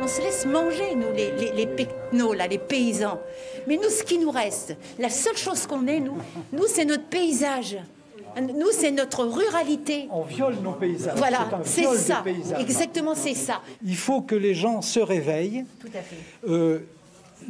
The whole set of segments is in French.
On se laisse manger, nous, les pecnos, là, les paysans. Mais nous, ce qui nous reste, la seule chose qu'on ait, nous c'est notre paysage. Nous, c'est notre ruralité. On viole nos paysages. Voilà, c'est ça. Paysage. Exactement, c'est ça. Il faut que les gens se réveillent. Tout à fait.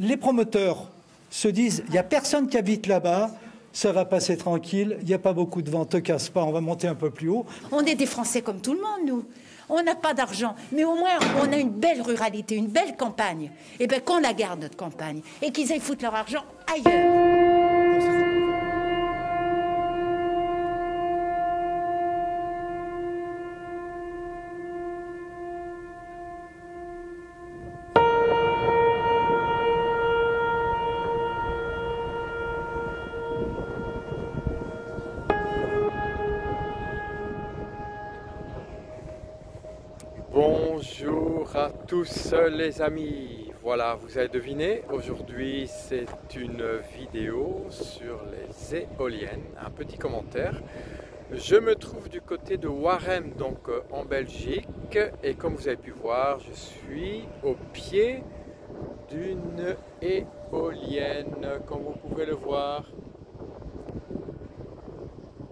Les promoteurs se disent, il n'y a personne qui habite là-bas, ça va passer tranquille, il n'y a pas beaucoup de vent, te casse pas, on va monter un peu plus haut. On est des Français comme tout le monde, nous. On n'a pas d'argent, mais au moins on a une belle ruralité, une belle campagne. Et bien qu'on la garde, notre campagne, et qu'ils aillent foutre leur argent ailleurs. Bonjour à tous les amis, voilà vous avez deviné, aujourd'hui c'est une vidéo sur les éoliennes, un petit commentaire. Je me trouve du côté de Warem, donc en Belgique, et comme vous avez pu voir, je suis au pied d'une éolienne, comme vous pouvez le voir.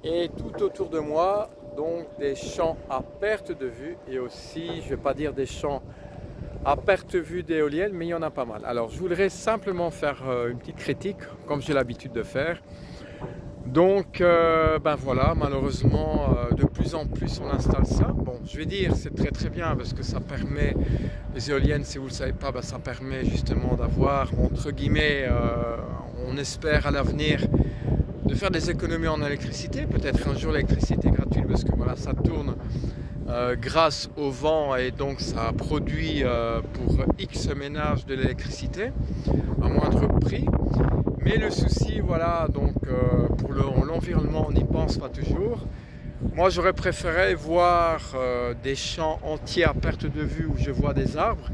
Et tout autour de moi, donc des champs à perte de vue et aussi, je ne vais pas dire des champs à perte de vue d'éoliennes, mais il y en a pas mal. Alors je voudrais simplement faire une petite critique, comme j'ai l'habitude de faire. Donc ben voilà, malheureusement de plus en plus on installe ça. Bon, je vais dire c'est très très bien parce que ça permet, les éoliennes si vous ne le savez pas, ben, ça permet justement d'avoir entre guillemets, on espère à l'avenir, de faire des économies en électricité, peut-être un jour l'électricité gratuite parce que voilà ça tourne grâce au vent et donc ça produit pour X ménages de l'électricité à moindre prix. Mais le souci voilà donc pour l'environnement on n'y pense pas toujours. Moi j'aurais préféré voir des champs entiers à perte de vue où je vois des arbres.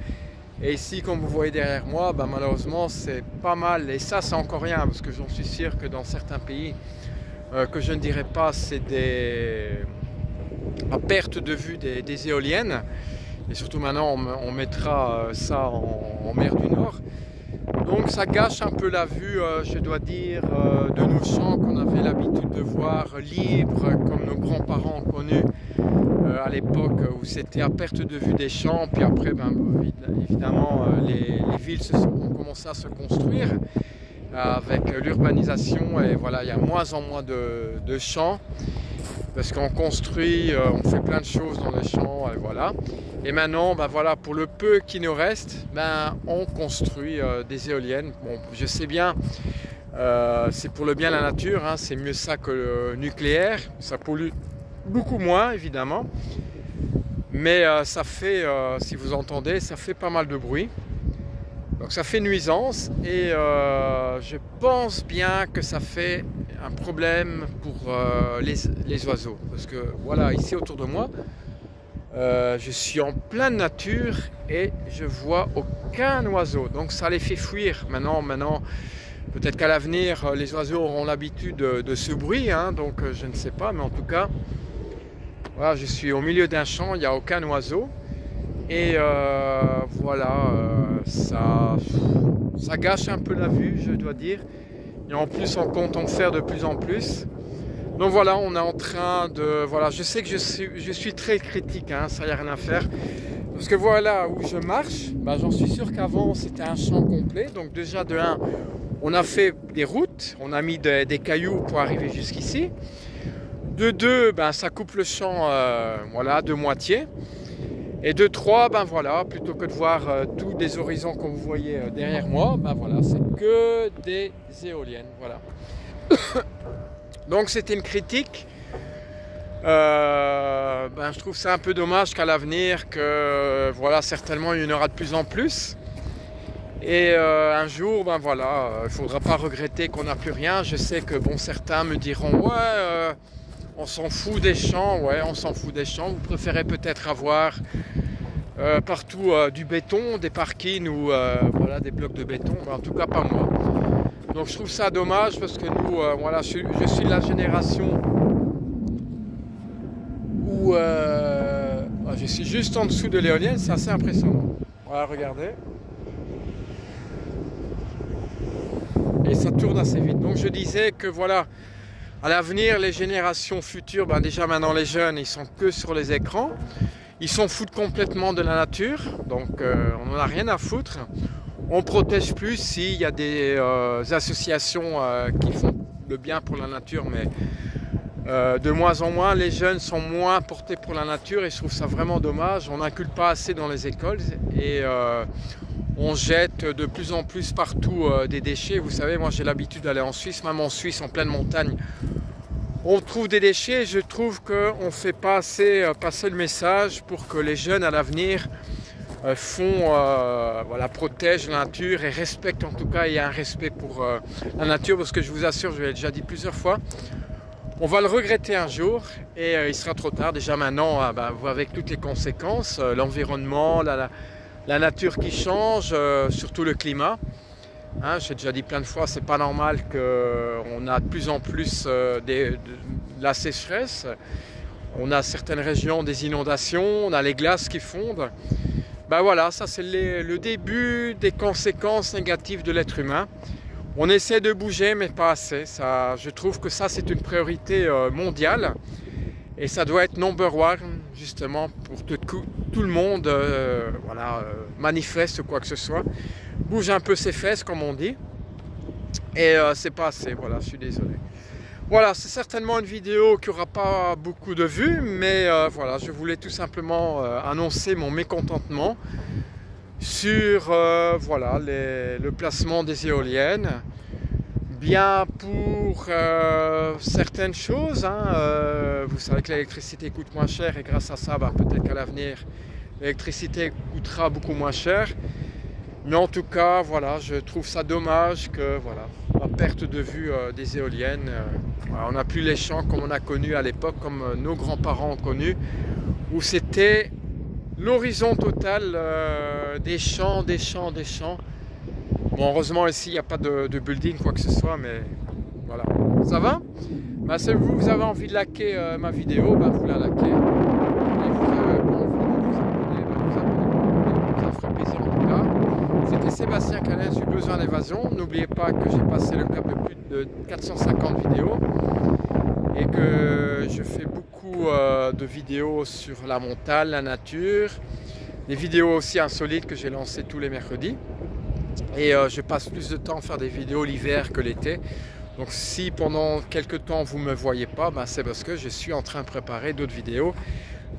Et ici, comme vous voyez derrière moi, ben malheureusement c'est pas mal, et ça c'est encore rien, parce que j'en suis sûr que dans certains pays, que je ne dirais pas, c'est à perte de vue des éoliennes, et surtout maintenant on mettra ça en mer du Nord. Donc ça gâche un peu la vue, je dois dire, de nos champs qu'on avait l'habitude de voir libres, comme nos grands-parents ont connu à l'époque où c'était à perte de vue des champs, puis après ben, évidemment les villes ont commencé à se construire avec l'urbanisation et voilà il y a moins en moins de champs parce qu'on construit, on fait plein de choses dans les champs et voilà. Et maintenant ben voilà, pour le peu qui nous reste, ben, on construit des éoliennes. Bon, je sais bien, c'est pour le bien de la nature, hein, c'est mieux ça que le nucléaire, ça pollue beaucoup moins évidemment, mais ça fait, si vous entendez, ça fait pas mal de bruit, donc ça fait nuisance et je pense bien que ça fait un problème pour les oiseaux, parce que voilà ici autour de moi, je suis en pleine nature et je vois aucun oiseau, donc ça les fait fuir. Maintenant peut-être qu'à l'avenir les oiseaux auront l'habitude de ce bruit, hein, donc je ne sais pas, mais en tout cas voilà, je suis au milieu d'un champ, il n'y a aucun oiseau et voilà, ça gâche un peu la vue, je dois dire, et en plus on compte en faire de plus en plus. Donc voilà, on est en train de, voilà, je sais que je suis très critique, hein, ça y a rien à faire, parce que voilà où je marche, ben, j'en suis sûr qu'avant c'était un champ complet, donc déjà de 1, on a fait des routes, on a mis des cailloux pour arriver jusqu'ici. De 2, ben, ça coupe le champ voilà, de moitié. Et de 3, ben, voilà, plutôt que de voir tous des horizons comme vous voyez derrière moi, ben, voilà, c'est que des éoliennes. Voilà. Donc c'était une critique. Ben, je trouve ça un peu dommage qu'à l'avenir, que voilà, certainement il y en aura de plus en plus. Et un jour, ben voilà, il ne faudra pas regretter qu'on n'a plus rien. Je sais que bon, certains me diront ouais. On s'en fout des champs, ouais, on s'en fout des champs. Vous préférez peut-être avoir partout du béton, des parkings ou voilà, des blocs de béton, mais en tout cas pas moi. Donc je trouve ça dommage parce que nous, voilà, je suis de la génération où je suis juste en dessous de l'éolienne, c'est assez impressionnant. Voilà, regardez. Et ça tourne assez vite. Donc je disais que voilà, à l'avenir, les générations futures, ben déjà maintenant les jeunes, ils sont que sur les écrans. Ils s'en foutent complètement de la nature, donc on n'en a rien à foutre. On protège plus s'il y a des associations qui font le bien pour la nature, mais de moins en moins, les jeunes sont moins portés pour la nature et je trouve ça vraiment dommage. On n'inculque pas assez dans les écoles et on jette de plus en plus partout des déchets. Vous savez, moi j'ai l'habitude d'aller en Suisse, même en Suisse, en pleine montagne. On trouve des déchets et je trouve qu'on ne fait pas assez passer le message pour que les jeunes à l'avenir voilà, protègent la nature et respectent en tout cas, il y a un respect pour la nature parce que je vous assure, je l'ai déjà dit plusieurs fois, on va le regretter un jour et il sera trop tard. Déjà maintenant, avec toutes les conséquences, l'environnement, la nature qui change, surtout le climat. Hein, j'ai déjà dit plein de fois, c'est pas normal qu'on a de plus en plus de la sécheresse. On a certaines régions des inondations, on a les glaces qui fondent. Ben voilà, ça c'est le début des conséquences négatives de l'être humain. On essaie de bouger, mais pas assez. Ça, je trouve que ça c'est une priorité mondiale et ça doit être number one justement pour tout le monde. Voilà, manifeste quoi que ce soit. Bouge un peu ses fesses comme on dit et c'est pas assez, voilà, je suis désolé. Voilà, c'est certainement une vidéo qui n'aura pas beaucoup de vues, mais voilà, je voulais tout simplement annoncer mon mécontentement sur voilà, le placement des éoliennes. Bien pour certaines choses, hein, vous savez que l'électricité coûte moins cher et grâce à ça, peut-être qu'à l'avenir, l'électricité coûtera beaucoup moins cher. Mais en tout cas, voilà, je trouve ça dommage que voilà, la perte de vue des éoliennes, voilà, on n'a plus les champs comme on a connu à l'époque, comme nos grands-parents ont connu, où c'était l'horizon total des champs, des champs, des champs. Bon, heureusement ici, il n'y a pas de building, quoi que ce soit, mais voilà. Ça va? Si vous avez envie de liker ma vidéo, vous la likez. Et vous avez envie de vous abonner, vous abonnez. Ça ferait plaisir en tout cas. C'était Sébastien Canet, j'ai besoin d'évasion. N'oubliez pas que j'ai passé le cap de plus de 450 vidéos et que je fais beaucoup de vidéos sur la montagne, la nature, des vidéos aussi insolites que j'ai lancées tous les mercredis. Et je passe plus de temps à faire des vidéos l'hiver que l'été. Donc si pendant quelques temps vous ne me voyez pas, c'est parce que je suis en train de préparer d'autres vidéos,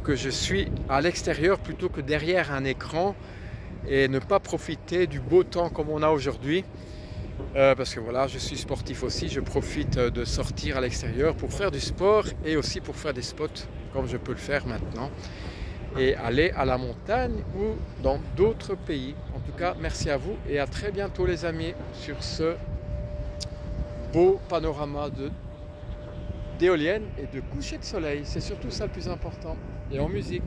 que je suis à l'extérieur plutôt que derrière un écran et ne pas profiter du beau temps comme on a aujourd'hui. Parce que voilà, je suis sportif aussi, je profite de sortir à l'extérieur pour faire du sport et aussi pour faire des spots comme je peux le faire maintenant. Et aller à la montagne ou dans d'autres pays. En tout cas, merci à vous et à très bientôt les amis sur ce beau panorama d'éoliennes et de coucher de soleil. C'est surtout ça le plus important. Et en musique.